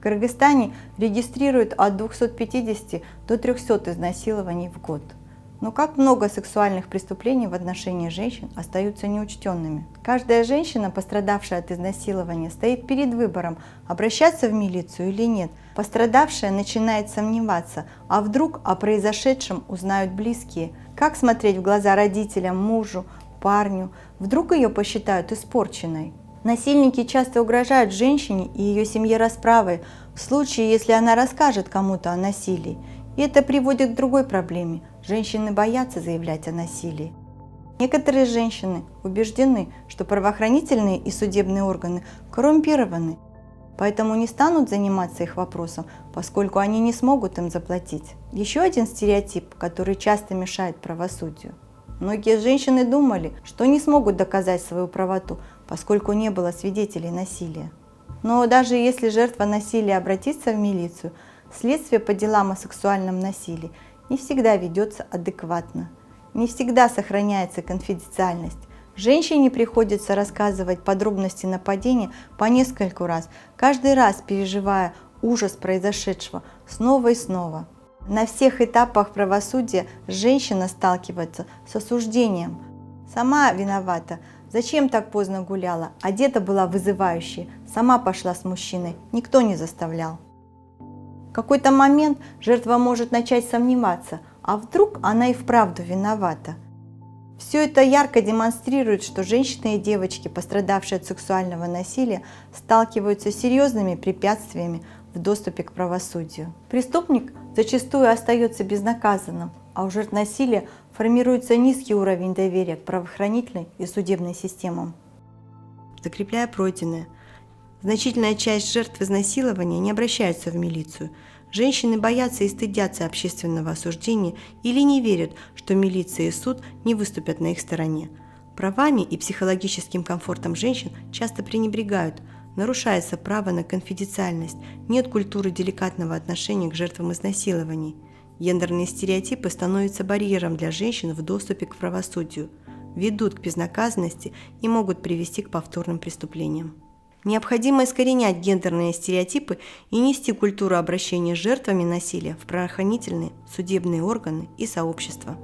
В Кыргызстане регистрируют от 250 до 300 изнасилований в год. Но как много сексуальных преступлений в отношении женщин остаются неучтенными. Каждая женщина, пострадавшая от изнасилования, стоит перед выбором, обращаться в милицию или нет. Пострадавшая начинает сомневаться, а вдруг о произошедшем узнают близкие. Как смотреть в глаза родителям, мужу, парню? Вдруг ее посчитают испорченной. Насильники часто угрожают женщине и ее семье расправой в случае, если она расскажет кому-то о насилии. И это приводит к другой проблеме. Женщины боятся заявлять о насилии. Некоторые женщины убеждены, что правоохранительные и судебные органы коррумпированы, поэтому не станут заниматься их вопросом, поскольку они не смогут им заплатить. Еще один стереотип, который часто мешает правосудию. Многие женщины думали, что не смогут доказать свою правоту, поскольку не было свидетелей насилия. Но даже если жертва насилия обратится в милицию, следствие по делам о сексуальном насилии не всегда ведется адекватно, не всегда сохраняется конфиденциальность. Женщине приходится рассказывать подробности нападения по нескольку раз, каждый раз переживая ужас произошедшего снова и снова. На всех этапах правосудия женщина сталкивается с осуждением. Сама виновата. Зачем так поздно гуляла? Одета была вызывающе. Сама пошла с мужчиной. Никто не заставлял. В какой-то момент жертва может начать сомневаться, а вдруг она и вправду виновата. Все это ярко демонстрирует, что женщины и девочки, пострадавшие от сексуального насилия, сталкиваются с серьезными препятствиями в доступе к правосудию. Преступник зачастую остается безнаказанным, а у жертв насилия формируется низкий уровень доверия к правоохранительной и судебной системам. Закрепляя пройденное, значительная часть жертв изнасилования не обращаются в милицию. Женщины боятся и стыдятся общественного осуждения или не верят, что милиция и суд не выступят на их стороне. Правами и психологическим комфортом женщин часто пренебрегают, нарушается право на конфиденциальность, нет культуры деликатного отношения к жертвам изнасилований. Гендерные стереотипы становятся барьером для женщин в доступе к правосудию, ведут к безнаказанности и могут привести к повторным преступлениям. Необходимо искоренять гендерные стереотипы и нести культуру обращения с жертвами насилия в правоохранительные, судебные органы и сообщества.